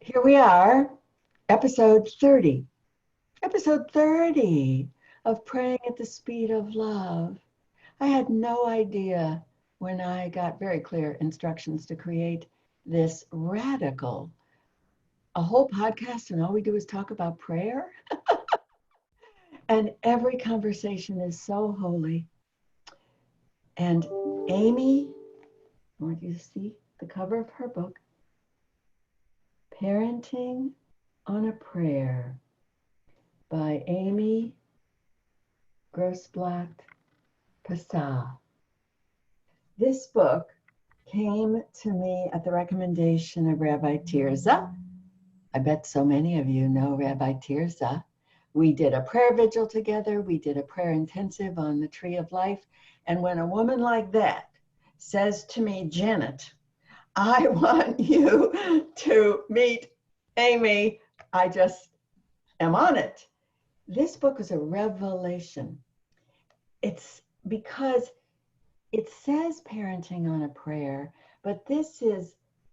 Here we are, episode 30. Episode 30 of Praying at the Speed of Love. I had no idea when I got very clear instructions to create this radical, a whole podcast, and all we do is talk about prayer. And every conversation is so holy. And Amy, I want you to see the cover of her book, Parenting on a Prayer, by Amy Grossblatt Pessah. This book came to me at the recommendation of Rabbi Tirza. I bet so many of you know Rabbi Tirza. We did a prayer vigil together. We did a prayer intensive on the Tree of Life. And when a woman like that says to me, Janet, I want you to meet Amy, I just am on it. This book is a revelation. It's because it says parenting on a prayer, but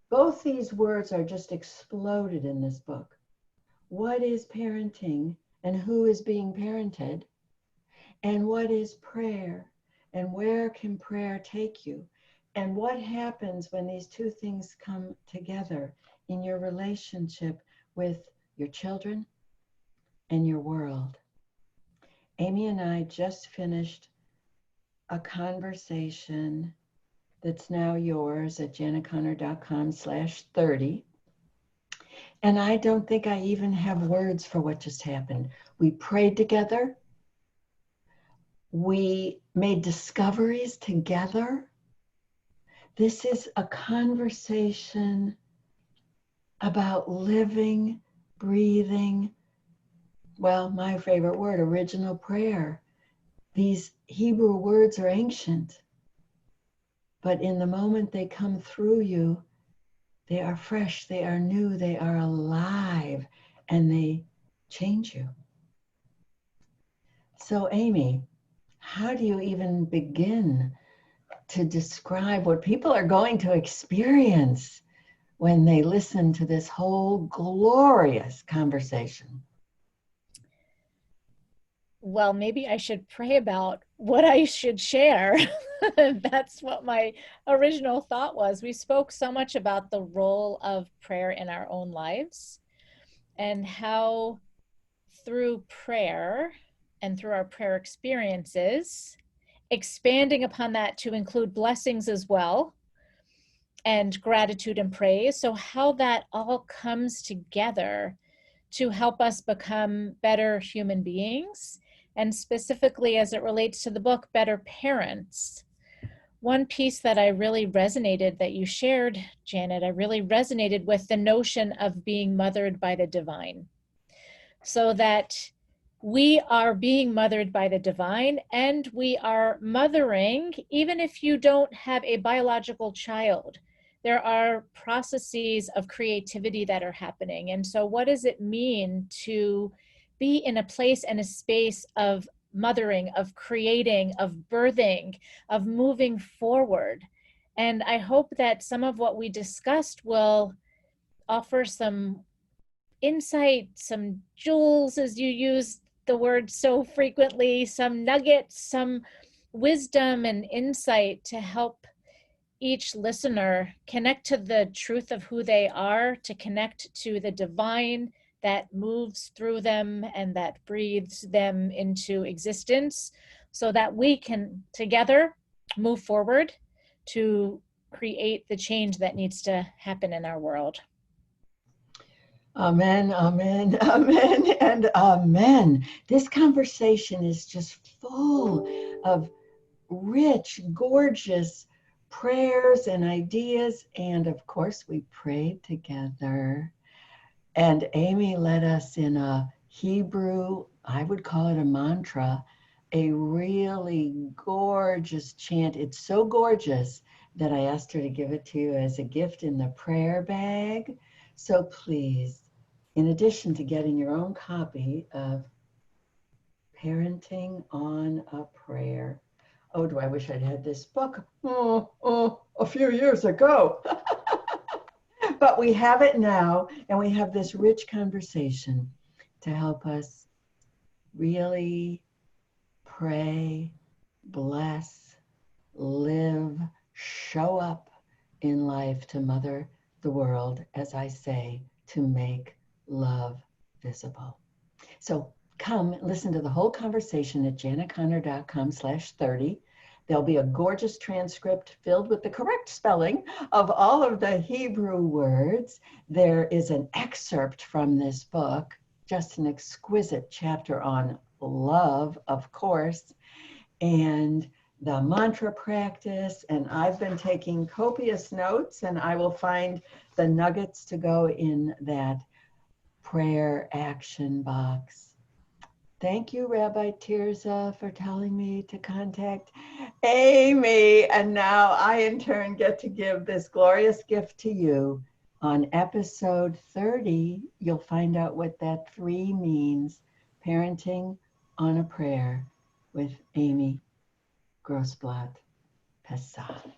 both these words are just exploded in this book. What is parenting and who is being parented? And what is prayer? And where can prayer take you? And what happens when these two things come together in your relationship with your children and your world? Amy and I just finished a conversation that's now yours at janetconnor.com/30. And I don't think I even have words for what just happened. We prayed together. We made discoveries together. This is a conversation about living, breathing, well, my favorite word, original prayer. These Hebrew words are ancient, but in the moment they come through you, they are fresh, they are new, they are alive, and they change you. So, Amy, how do you even begin to describe what people are going to experience when they listen to this whole glorious conversation? Well, maybe I should pray about what I should share. That's what my original thought was. We spoke so much about the role of prayer in our own lives and how through prayer and through our prayer experiences, expanding upon that to include blessings as well, and gratitude and praise. So how that all comes together to help us become better human beings, and specifically as it relates to the book, better parents. One piece that I really resonated that you shared, Janet, I really resonated with the notion of being mothered by the divine. So that we are being mothered by the divine, and we are mothering, even if you don't have a biological child. There are processes of creativity that are happening. And so what does it mean to be in a place and a space of mothering, of creating, of birthing, of moving forward? And I hope that some of what we discussed will offer some insight, some jewels, as you use the word so frequently, some nuggets, some wisdom and insight to help each listener connect to the truth of who they are, to connect to the divine that moves through them and that breathes them into existence, so that we can together move forward to create the change that needs to happen in our world. Amen, amen, amen, and amen. This conversation is just full of rich, gorgeous prayers and ideas. And of course, we prayed together. And Amy led us in a Hebrew, I would call it a mantra, a really gorgeous chant. It's so gorgeous that I asked her to give it to you as a gift in the prayer bag. So please, in addition to getting your own copy of Parenting on a Prayer. Oh, do I wish I'd had this book a few years ago. but we have it now, and we have this rich conversation to help us really pray, bless, live, show up in life to mother the world, as I say, to make love visible. So come listen to the whole conversation at janetconnor.com/30. There'll be a gorgeous transcript filled with the correct spelling of all of the Hebrew words. There is an excerpt from this book, just an exquisite chapter on love, of course, and the mantra practice. And I've been taking copious notes, and I will find the nuggets to go in that prayer action box. Thank you, Rabbi Tirza, for telling me to contact Amy. And now I, in turn, get to give this glorious gift to you. On episode 30, you'll find out what that 3 means, parenting on a prayer with Amy Grossblatt Pessah.